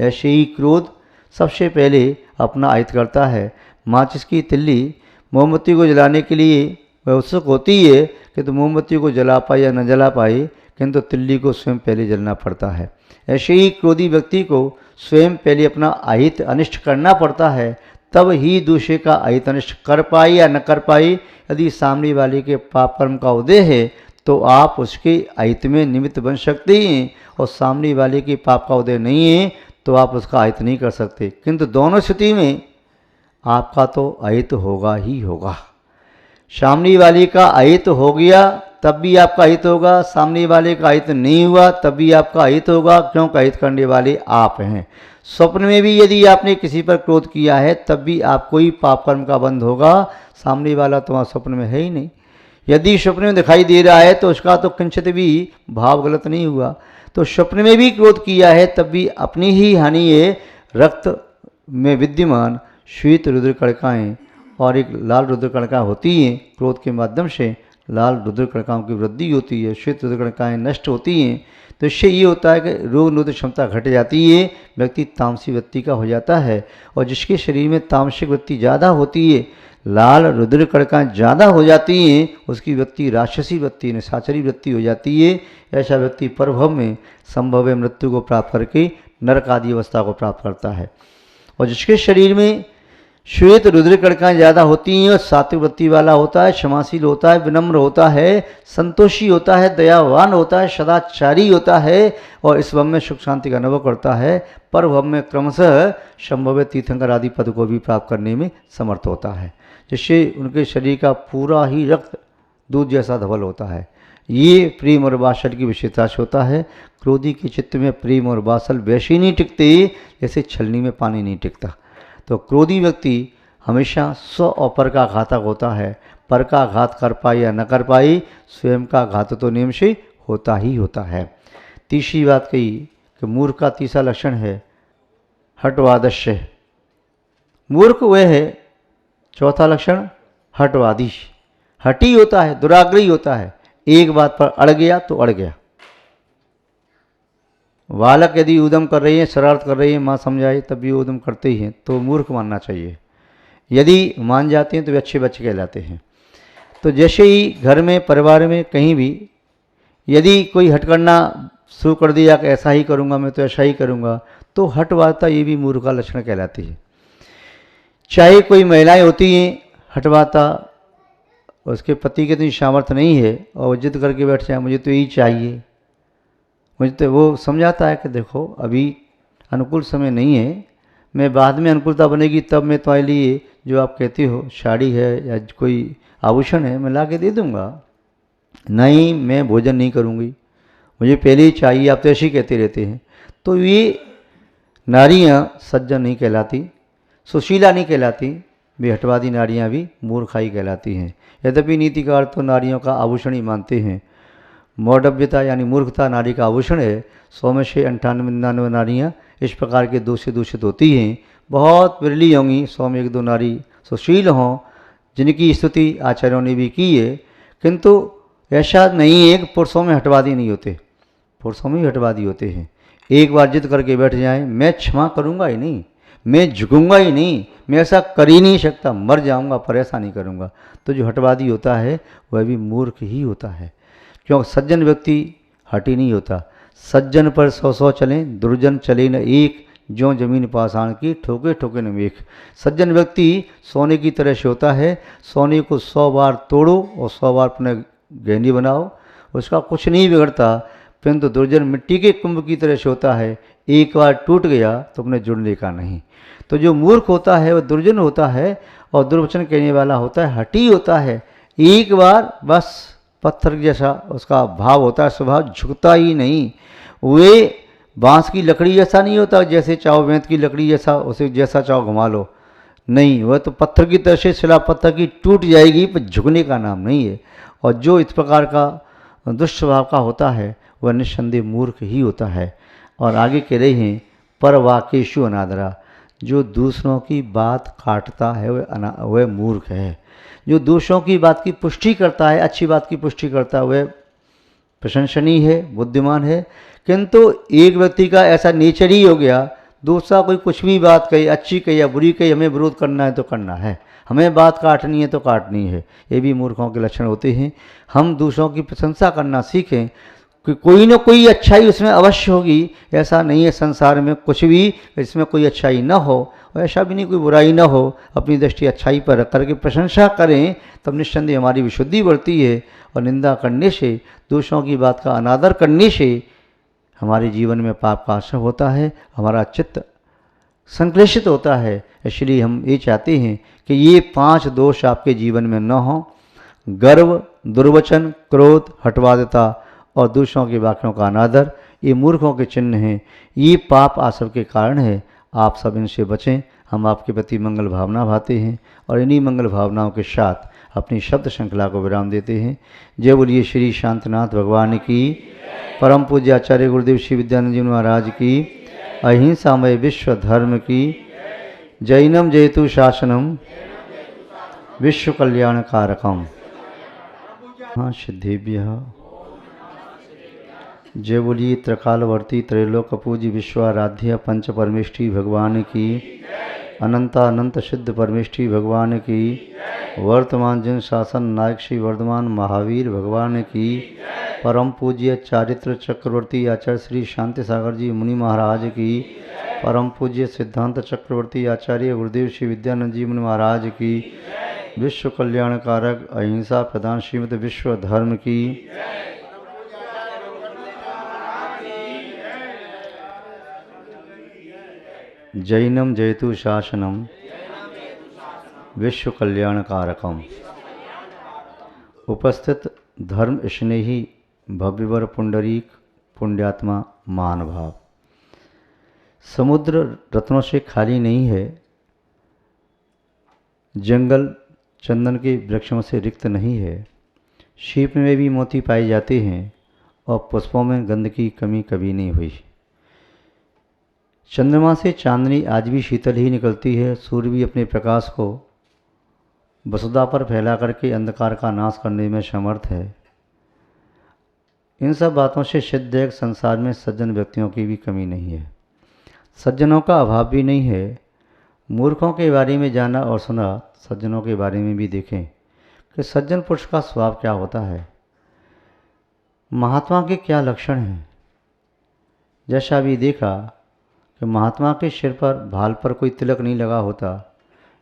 ऐसे ही क्रोध सबसे पहले अपना आहित करता है। माचिस की तिल्ली मोमबत्ती को जलाने के लिए वह उत्सुक होती है कि तो मोमबत्ती को जला पाए या न जला पाए, किंतु तिल्ली को स्वयं पहले जलना पड़ता है। ऐसे ही क्रोधी व्यक्ति को स्वयं पहले अपना आहित अनिष्ट करना पड़ता है, तब ही दूसरे का आहित अनिष्ट कर पाए या न कर पाए। यदि सामने वाले के पाप कर्म का उदय है तो आप उसके अहित में निमित्त बन सकते हैं, और सामने वाले के पाप का उदय नहीं है तो आप उसका अहित नहीं कर सकते। किंतु दोनों स्थिति में आपका तो अहित होगा ही होगा। सामने वाले का अहित हो गया तब भी आपका अहित होगा, सामने वाले का अहित नहीं हुआ तब भी आपका अहित होगा, क्योंकि अहित करने वाले आप हैं। स्वप्न में भी यदि आपने किसी पर क्रोध किया है तब भी आपको ही पाप कर्म का बंध होगा, सामने वाला तो वहाँ स्वप्न में है ही नहीं। यदि स्वप्न में दिखाई दे रहा है तो उसका तो किंचित भी भाव गलत नहीं हुआ। तो स्वप्न में भी क्रोध किया है तब भी अपनी ही हानि है। रक्त में विद्यमान श्वेत रुद्र कणिकाएँ और एक लाल रुद्र कणिका होती हैं। क्रोध के माध्यम से लाल रुद्र कणिकाओं की वृद्धि होती है, श्वेत रुद्र कणिकाएँ नष्ट होती हैं। तो इससे ये होता है कि रोग निरोधक क्षमता घट जाती है, व्यक्ति तामसी वृत्ति का हो जाता है। और जिसके शरीर में तामसिक वृत्ति ज़्यादा होती है, लाल रुद्र कणिकाएँ ज़्यादा हो जाती हैं, उसकी वृत्ति राक्षसी वृत्ति निशाचरी वृत्ति हो जाती है। ऐसा व्यक्ति परभव में संभव मृत्यु को प्राप्त करके नरक आदि अवस्था को प्राप्त करता है। और जिसके शरीर में श्वेत रुद्र कणिकाएँ ज़्यादा होती हैं और सात्विक वृत्ति वाला होता है, क्षमाशील होता है, विनम्र होता है, संतोषी होता है, दयावान होता है, सदाचारी होता है और इस भव में सुख शांति का अनुभव करता है, पर भव में क्रमशः संभव तीर्थंकर आदि पद को भी प्राप्त करने में समर्थ होता है, जिससे उनके शरीर का पूरा ही रक्त दूध जैसा धवल होता है। ये प्रेम और वात्सल की विशेषता से होता है। क्रोधी के चित्त में प्रेम और वात्सल वैसे ही नहीं टिकते जैसे छलनी में पानी नहीं टिकता। तो क्रोधी व्यक्ति हमेशा स्व और पर का घातक होता है। पर का घात कर पाए या न कर पाए, स्वयं का घात तो नियम से होता ही होता है। तीसरी बात कही कि मूर्ख का तीसरा लक्षण है हटवादस्य। मूर्ख वह है, चौथा लक्षण हटवादी। हटी होता है, दुराग्रही होता है, एक बात पर अड़ गया तो अड़ गया। बालक यदि उद्यम कर रही हैं, शरारत कर रही हैं, माँ समझाए तब भी उद्यम करते ही हैं तो मूर्ख मानना चाहिए। यदि मान जाते हैं तो वे अच्छे बच्चे कहलाते हैं। तो जैसे ही घर में, परिवार में, कहीं भी यदि कोई हट करना शुरू कर दिया कि ऐसा ही करूँगा, मैं तो ऐसा ही करूँगा, तो हटवाता ये भी मूर्ख का लक्षण कहलाती है। चाहे कोई महिलाएं होती हैं, हटवाता उसके पति के तो सामर्थ्य नहीं है और जिद करके बैठ जाए मुझे तो यही चाहिए, मुझे तो वो समझाता है कि देखो अभी अनुकूल समय नहीं है, मैं बाद में अनुकूलता बनेगी तब मैं तुम्हारे लिए जो आप कहती हो साड़ी है या कोई आभूषण है मैं ला के दे दूँगा। नहीं, मैं भोजन नहीं करूँगी, मुझे पहले ही चाहिए, आप तो ऐसे ही कहते रहते हैं। तो ये नारियाँ सज्जन नहीं कहलाती, सुशीला नहीं कहलाती, वे हटवादी नारियाँ भी मूर्खाई कहलाती हैं। यद्यपि नीतिकार तो नारियों का आभूषण ही मानते हैं। मौढ़व्यता यानी मूर्खता नारी का आभूषण है। 100 में से 98-99 नारियाँ इस प्रकार के दोष से दूषित होती हैं। बहुत विरली होंगी 100 में 1-2 नारी सुशील हों जिनकी स्तुति आचार्यों ने भी की है, किंतु ऐसा नहीं है कि पुरुषों में हटवादी नहीं होते, पुरुषों में भी हटवादी होते हैं। एक बार जिद करके बैठ जाएं, मैं क्षमा करूँगा ही नहीं, मैं झुकूंगा ही नहीं, मैं ऐसा कर ही नहीं सकता, मर जाऊँगा पर ऐसा नहीं करूँगा, तो जो हटवादी होता है वह भी मूर्ख ही होता है। क्योंकि सज्जन व्यक्ति हटी नहीं होता। सज्जन पर 100 चलें, दुर्जन चले न एक, ज्यों जमीन पाषाण की ठोके ठोके न मेख। सज्जन व्यक्ति सोने की तरह से होता है, सोने को 100 बार तोड़ो और 100 बार अपने गहनी बनाओ, उसका कुछ नहीं बिगड़ता। परंतु दुर्जन मिट्टी के कुंभ की तरह से होता है, एक बार टूट गया तो अपने जुड़ने का नहीं। तो जो मूर्ख होता है वह दुर्जन होता है और दुर्वचन कहने वाला होता है, हठी होता है। एक बार बस पत्थर जैसा उसका भाव होता है, स्वभाव झुकता ही नहीं। वे बांस की लकड़ी जैसा नहीं होता, जैसे चाहो बेंत की लकड़ी जैसा, उसे जैसा चाहो घुमा लो, नहीं, वह तो पत्थर की तरह से शिला पत्थर की टूट जाएगी पर झुकने का नाम नहीं है। और जो इस प्रकार का दुष्स्वभाव का होता है वह निस्संदेह मूर्ख ही होता है। और आगे कह रहे हैं पर वाकेशु अनादरा, जो दूसरों की बात काटता है वह मूर्ख है। जो दूसरों की बात की पुष्टि करता है, अच्छी बात की पुष्टि करता है, वह प्रशंसनीय है, बुद्धिमान है। किंतु एक व्यक्ति का ऐसा नेचर ही हो गया, दूसरा कोई कुछ भी बात कही, अच्छी कही या बुरी कही, हमें विरोध करना है तो करना है, हमें बात काटनी है तो काटनी है। ये भी मूर्खों के लक्षण होते हैं। हम दूसरों की प्रशंसा करना सीखें कि कोई ना कोई अच्छाई उसमें अवश्य होगी। ऐसा नहीं है संसार में कुछ भी इसमें कोई अच्छाई ना हो, और ऐसा भी नहीं कोई बुराई ना हो। अपनी दृष्टि अच्छाई पर रख करके प्रशंसा करें, तब निस्संदेह हमारी विशुद्धि बढ़ती है। और निंदा करने से, दूसरों की बात का अनादर करने से हमारे जीवन में पाप का आश्रय होता है, हमारा चित्त संक्लेशित होता है। इसलिए हम ये चाहते हैं कि ये 5 दोष आपके जीवन में न हो। गर्व, दुर्वचन, क्रोध, हठवादिता और दूसरों की वाक्यों का अनादर, ये मूर्खों के चिन्ह हैं। ये पाप आश्रय के कारण है। आप सब इनसे बचें। हम आपके प्रति मंगल भावना भाते हैं और इन्हीं मंगल भावनाओं के साथ अपनी शब्द श्रृंखला को विराम देते हैं। जय बोलिए श्री शांतनाथ भगवान की, परम पूज्य आचार्य गुरुदेव श्री विद्यानंद जी महाराज की, अहिंसामय विश्व धर्म की। जैनम जयतु शासनम विश्व कल्याण कारकम। हाँ सिद्धेभ्यः। जय बोलिए त्रिकालवर्ती त्रैलोक पूज्य विश्वाराध्य पंच परमेष्ठी भगवान की, अनंतानंत सिद्ध परमेष्ठी भगवान की, वर्तमान जिन शासन नायक श्री वर्धमान महावीर भगवान की, परम पूज्य चारित्र चक्रवर्ती आचार्य श्री शांति सागर जी मुनि महाराज की, परम पूज्य सिद्धांत चक्रवर्ती आचार्य गुरुदेव श्री विद्यानंद जी मुनि महाराज की, विश्व कल्याण कारक अहिंसा प्रधान श्रीमद विश्व धर्म की। जैनम जयतु शासनम विश्व कल्याण कारकम। उपस्थित धर्म स्नेही भव्यवर पुंडरीक पुण्यात्मा महानुभाव, समुद्र रत्नों से खाली नहीं है, जंगल चंदन के वृक्षों से रिक्त नहीं है। शीप में भी मोती पाए जाते हैं और पुष्पों में गंध की कमी कभी नहीं हुई। चंद्रमा से चांदनी आज भी शीतल ही निकलती है। सूर्य भी अपने प्रकाश को वसुधा पर फैला करके अंधकार का नाश करने में समर्थ है। इन सब बातों से सिद्ध है संसार में सज्जन व्यक्तियों की भी कमी नहीं है, सज्जनों का अभाव भी नहीं है। मूर्खों के बारे में जाना और सुना, सज्जनों के बारे में भी देखें कि सज्जन पुरुष का स्वभाव क्या होता है, महात्मा के क्या लक्षण हैं। जैसा भी देखा कि महात्मा के सिर पर भाल पर कोई तिलक नहीं लगा होता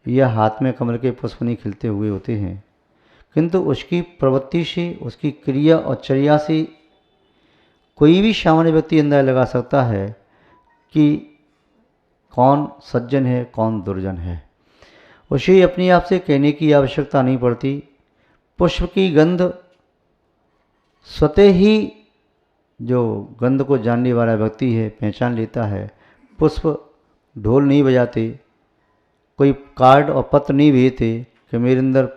या हाथ में कमल के पुष्प नहीं खिलते हुए होते हैं, किंतु उसकी प्रवृत्ति से, उसकी क्रिया और चर्या से कोई भी सामान्य व्यक्ति अंदाजा लगा सकता है कि कौन सज्जन है कौन दुर्जन है। उसे अपने आप से कहने की आवश्यकता नहीं पड़ती। पुष्प की गंध स्वतः ही जो गंध को जानने वाला व्यक्ति है पहचान लेता है। पुष्प ढोल नहीं बजाते, कोई कार्ड और पत्र नहीं भेजते कि मेरे अंदर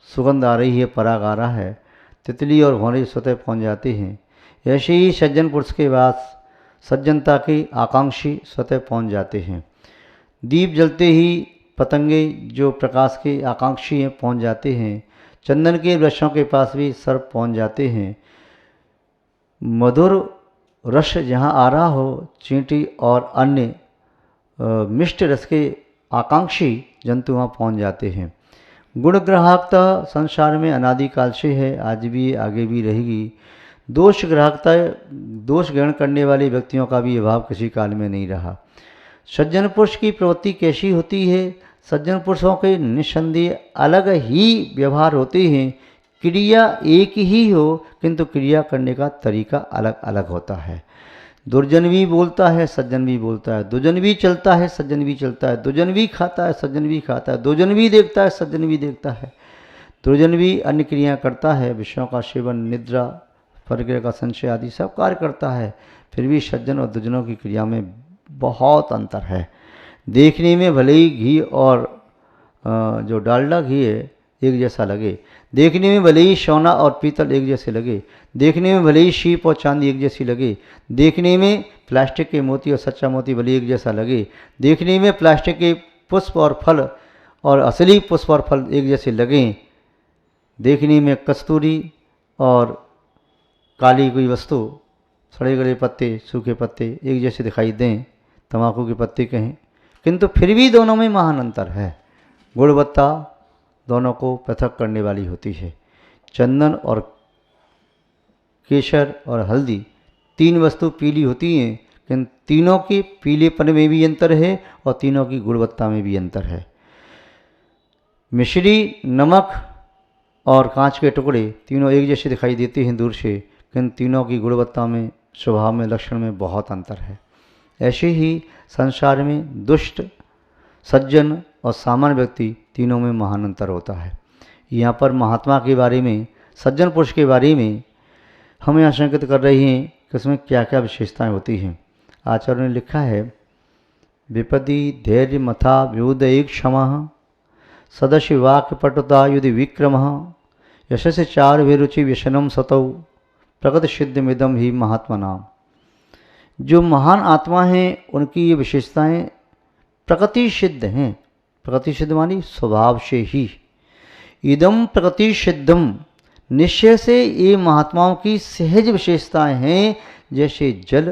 सुगंध आ रही है, पराग आ रहा है। तितली और भौरे स्वतः पहुँच जाते हैं। ऐसे ही सज्जन पुरुष के बाद सज्जनता के आकांक्षी स्वतः पहुँच जाते हैं। दीप जलते ही पतंगे जो प्रकाश के आकांक्षी हैं पहुँच जाते हैं। चंदन के वृक्षों के पास भी सर्प पहुँच जाते हैं। मधुर रस जहाँ आ रहा हो, चींटी और अन्य मिष्ट रस के आकांक्षी जंतु वहाँ पहुँच जाते हैं। गुण ग्राहकता संसार में अनादिकाल से है, आज भी आगे भी रहेगी। दोष ग्राहकता, दोष ग्रहण करने वाले व्यक्तियों का भी अभाव किसी काल में नहीं रहा। सज्जन पुरुष की प्रवृत्ति कैसी होती है? सज्जन पुरुषों के निस्संदेह अलग ही व्यवहार होते हैं। क्रिया एक ही हो किंतु क्रिया करने का तरीका अलग अलग होता है। दुर्जन भी बोलता है, सज्जन भी बोलता है। दुर्जन भी चलता है, सज्जन भी चलता है। दुर्जन भी खाता है, सज्जन भी खाता है। दुर्जन भी देखता है, सज्जन भी देखता है। दुर्जन भी अन्य क्रिया करता है, विषयों का सेवन, निद्रा, परग्रह का संशय आदि सब कार्य करता है। फिर भी सज्जन और दुर्जनों की क्रिया में बहुत अंतर है। देखने में भले ही घी और जो डालडा घी है एक जैसा लगे, देखने में भले ही सोना और पीतल एक जैसे लगे, देखने में भले ही शीप और चांदी एक जैसी लगे, देखने में प्लास्टिक के मोती और सच्चा मोती भले एक जैसा लगे, देखने में प्लास्टिक के पुष्प और फल और असली पुष्प और फल एक जैसे लगें, देखने में कस्तूरी और काली कोई वस्तु, सड़े गले पत्ते, सूखे पत्ते एक जैसे दिखाई दें, तंबाकू की पत्ती कहें, किंतु फिर भी दोनों में महान अंतर है। गुणवत्ता दोनों को पृथक करने वाली होती है। चंदन और केसर और हल्दी 3 वस्तु पीली होती हैं, किंतु तीनों के पीलेपन में भी अंतर है और तीनों की गुणवत्ता में भी अंतर है। मिश्री, नमक और कांच के टुकड़े तीनों एक जैसे दिखाई देते हैं दूर से, किंतु तीनों की गुणवत्ता में, स्वभाव में, लक्षण में बहुत अंतर है। ऐसे ही संसार में दुष्ट, सज्जन और सामान्य व्यक्ति तीनों में महान अंतर होता है। यहाँ पर महात्मा के बारे में, सज्जन पुरुष के बारे में हमें आशंकित कर रही हैं कि उसमें क्या क्या विशेषताएं होती हैं। आचार्य ने लिखा है, विपदि धैर्य मथा व्युदय क्षमा सदस्य वाक्य पटुता युधि विक्रम यशस चार विरुचि व्यसनम सतौ प्रगत सिद्ध मिदम ही महात्मा नाम। जो महान आत्मा हैं उनकी ये विशेषताएं प्रकृति सिद्ध हैं। प्रकृति सिद्ध मानी स्वभाव से ही। इदम प्रकृति सिद्धम, निश्चय से ये महात्माओं की सहज विशेषताएं हैं। जैसे जल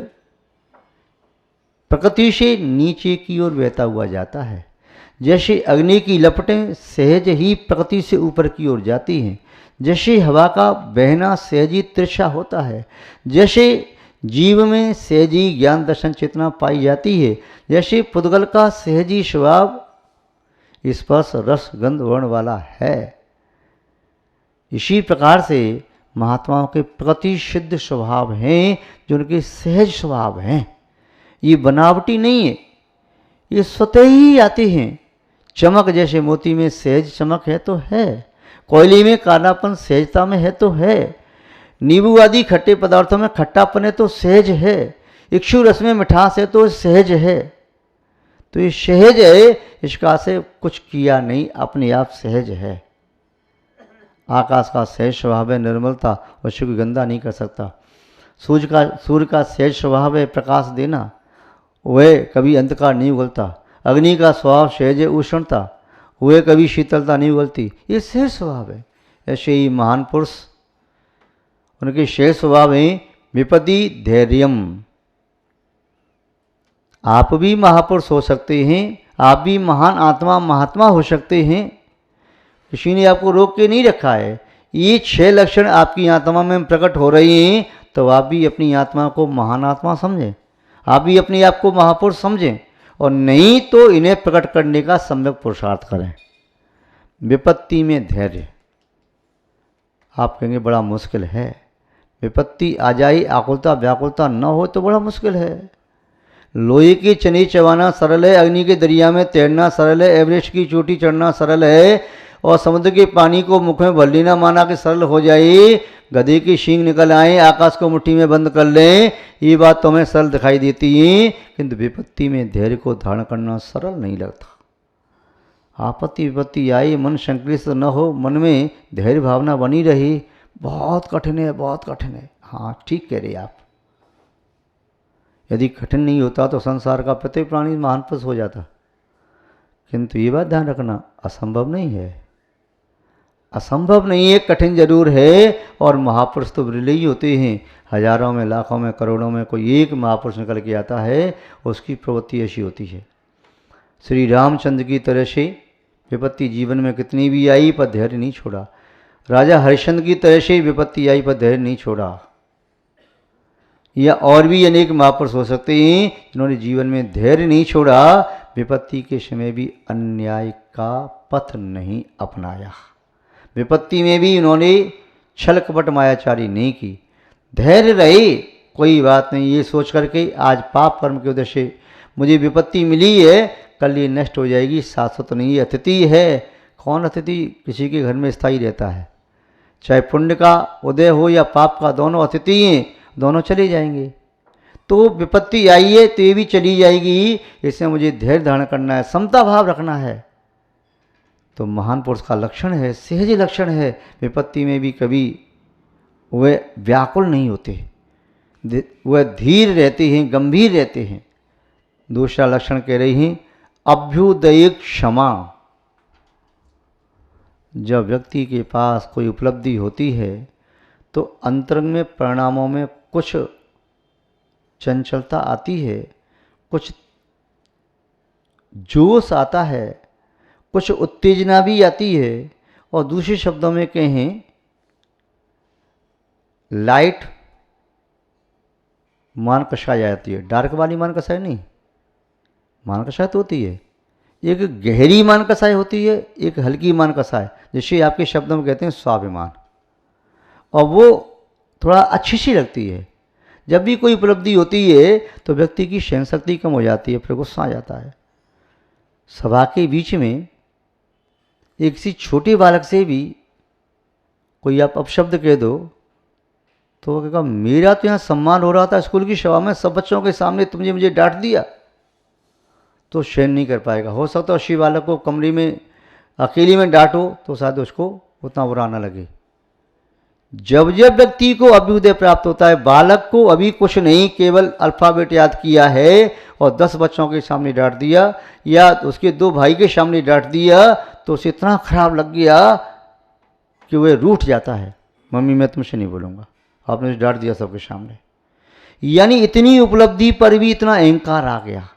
प्रकृति से नीचे की ओर बहता हुआ जाता है, जैसे अग्नि की लपटें सहज ही प्रकृति से ऊपर की ओर जाती हैं, जैसे हवा का बहना सहजी तिरछा होता है, जैसे जीव में सहजी ज्ञान दर्शन चेतना पाई जाती है, जैसे पुद्गल का सहजी स्वभाव स्पर्श रस गंध वर्ण वाला है, इसी प्रकार से महात्माओं के प्रति सिद्ध स्वभाव हैं, जो उनके सहज स्वभाव हैं। ये बनावटी नहीं है, ये स्वतः ही आते हैं। चमक जैसे मोती में सहज चमक है तो है, कोयले में कालापन सहजता में है तो है, नींबू आदि खट्टे पदार्थों में खट्टापन है तो सहज है, इक्षु रस में मिठास है तो सहज है। तो ये सहज है, इसका से कुछ किया नहीं, अपने आप सहज है। आकाश का सहज स्वभाव है निर्मलता, उसको कोई गंदा नहीं कर सकता। सूर्य का सहज स्वभाव है प्रकाश देना, वह कभी अंधकार नहीं उगलता। अग्नि का स्वभाव सहज है उष्णता, वह कभी शीतलता नहीं उगलती, ये सहज स्वभाव है। ऐसे ही महान पुरुष, उनके सहज स्वभाव है विपदि धैर्यम। आप भी महापुरुष हो सकते हैं, आप भी महान आत्मा महात्मा हो सकते हैं, किसी ने आपको रोक के नहीं रखा है। ये 6 लक्षण आपकी आत्मा में प्रकट हो रही हैं, तो आप भी अपनी आत्मा को महान आत्मा समझें, आप भी अपने आप को महापुरुष समझें, और नहीं तो इन्हें प्रकट करने का सम्यक पुरुषार्थ करें। विपत्ति में धैर्य, आप कहेंगे बड़ा मुश्किल है, विपत्ति आ जाए, आकुलता व्याकुलता न हो तो बड़ा मुश्किल है। लोहे की चने चबाना सरल है, अग्नि के दरिया में तैरना सरल है, एवरेस्ट की चोटी चढ़ना सरल है, और समुद्र के पानी को मुख में भर लेना माना कि सरल हो जाए। गधे की सींग निकल आए, आकाश को मुट्ठी में बंद कर लें, ये बात तो हमें सरल दिखाई देती है, किंतु विपत्ति में धैर्य को धारण करना सरल नहीं लगता। आपत्ति विपत्ति आई, मन संक्लिष्ट न हो, मन में धैर्य भावना बनी रही, बहुत कठिन है, बहुत कठिन है। हाँ ठीक कह रहे आप। यदि कठिन नहीं होता तो संसार का प्रत्येक प्राणी महान पुरुष हो जाता, किंतु ये बात ध्यान रखना, असंभव नहीं है। असंभव नहीं है, कठिन जरूर है। और महापुरुष तो विरले ही होते हैं, हजारों में, लाखों में, करोड़ों में कोई एक महापुरुष निकल के आता है, उसकी प्रवृत्ति ऐसी होती है। श्री रामचंद्र की तरह से विपत्ति जीवन में कितनी भी आई पर धैर्य नहीं छोड़ा। राजा हरिश्चंद्र की तरह से विपत्ति आई पर धैर्य नहीं छोड़ा। या और भी अनेक महापुरुष हो सकते हैं जिन्होंने जीवन में धैर्य नहीं छोड़ा, विपत्ति के समय भी अन्याय का पथ नहीं अपनाया, विपत्ति में भी उन्होंने छल कपट मायाचारी नहीं की। धैर्य रहे, कोई बात नहीं, ये सोच करके आज पाप कर्म की वजह से मुझे विपत्ति मिली है, कल ये नष्ट हो जाएगी, शाश्वत नहीं है। अतिथि है, कौन अतिथि किसी के घर में स्थायी रहता है? चाहे पुण्य का उदय हो या पाप का, दोनों अतिथि हैं, दोनों चले जाएंगे। तो विपत्ति आई है तो ये भी चली जाएगी, इसमें मुझे धैर्य धारण करना है, समता भाव रखना है। तो महान पुरुष का लक्षण है, सहज लक्षण है, विपत्ति में भी कभी वह व्याकुल नहीं होते, वह धीर रहते हैं, गंभीर रहते हैं। दूसरा लक्षण कह रही हैं अभ्युदय क्षमा। जब व्यक्ति के पास कोई उपलब्धि होती है तो अंतरंग में परिणामों में कुछ चंचलता आती है, कुछ जोश आता है, कुछ उत्तेजना भी आती है, और दूसरे शब्दों में कहें लाइट मान कषाय आती है। डार्क वाली मान कषाय नहीं, मान कषाय तो होती है, एक गहरी मान कषाय होती है, एक हल्की मान कषाय, जिसे आपके शब्दों में कहते हैं स्वाभिमान, और वो थोड़ा अच्छी सी लगती है। जब भी कोई उपलब्धि होती है तो व्यक्ति की सहन शक्ति कम हो जाती है, फिर गुस्सा आ जाता है। सभा के बीच में एक किसी छोटे बालक से भी कोई आप अपशब्द कह दो तो वो कहेगा मेरा तो यहाँ सम्मान हो रहा था स्कूल की सभा में, सब बच्चों के सामने तुमने मुझे डांट दिया, तो सहन नहीं कर पाएगा। हो सकता है उसी बालक को कमरे में अकेले में डांटो तो शायद उसको उतना बुरा ना लगे। जब जब व्यक्ति को अभ्युदय प्राप्त होता है, बालक को अभी कुछ नहीं, केवल अल्फाबेट याद किया है और 10 बच्चों के सामने डांट दिया या उसके 2 भाई के सामने डांट दिया, तो उसे इतना खराब लग गया कि वह रूठ जाता है, मम्मी मैं तुमसे नहीं बोलूँगा, आपने डांट दिया सबके सामने। यानी इतनी उपलब्धि पर भी इतना अहंकार आ गया।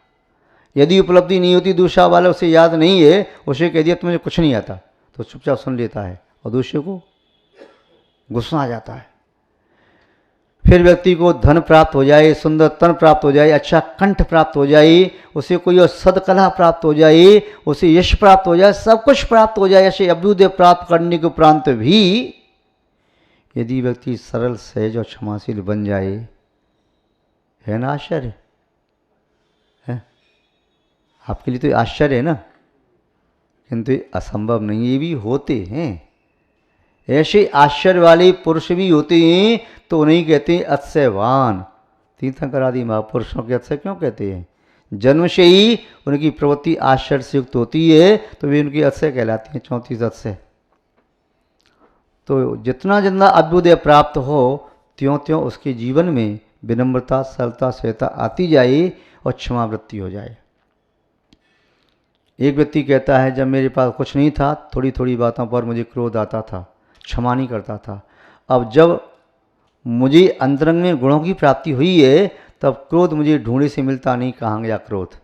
यदि उपलब्धि नहीं होती, दूसरा वाला उसे याद नहीं है, उसे कह दिया तुम्हें कुछ नहीं आता, तो चुपचाप सुन लेता है और दूसरे को गुस्सा आ जाता है। फिर व्यक्ति को धन प्राप्त हो जाए, सुंदर तन प्राप्त हो जाए, अच्छा कंठ प्राप्त हो जाए, उसे कोई और सदकला प्राप्त हो जाए, उसे यश प्राप्त हो जाए, सब कुछ प्राप्त हो जाए, ऐसे अभ्युदय प्राप्त करने के उपरांत भी यदि व्यक्ति सरल सहज और क्षमाशील बन जाए, है ना आश्चर्य है? आपके लिए तो आश्चर्य है ना, किंतु असंभव नहीं, ये भी होते हैं। ऐसे आश्चर्य वाले पुरुष भी होते हैं, तो उन्हें कहते हैं अतिशयवान। तीर्थंकर आदि महापुरुषों के अतिशय क्यों कहते हैं? जन्म से ही उनकी प्रवृत्ति आश्चर्य से युक्त होती है, तो वे उनकी अतिशय कहलाती हैं, 34 अतिशय। तो जितना जितना अभ्युदय प्राप्त हो, त्यों त्यों उसके जीवन में विनम्रता, सरलता, सहजता आती जाए और क्षमावृत्ति हो जाए। एक व्यक्ति कहता है जब मेरे पास कुछ नहीं था, थोड़ी थोड़ी बातों पर मुझे क्रोध आता था, क्षमा नहीं करता था। अब जब मुझे अंतरंग में गुणों की प्राप्ति हुई है, तब क्रोध मुझे ढूंढे से मिलता नहीं, कहाँ गया क्रोध।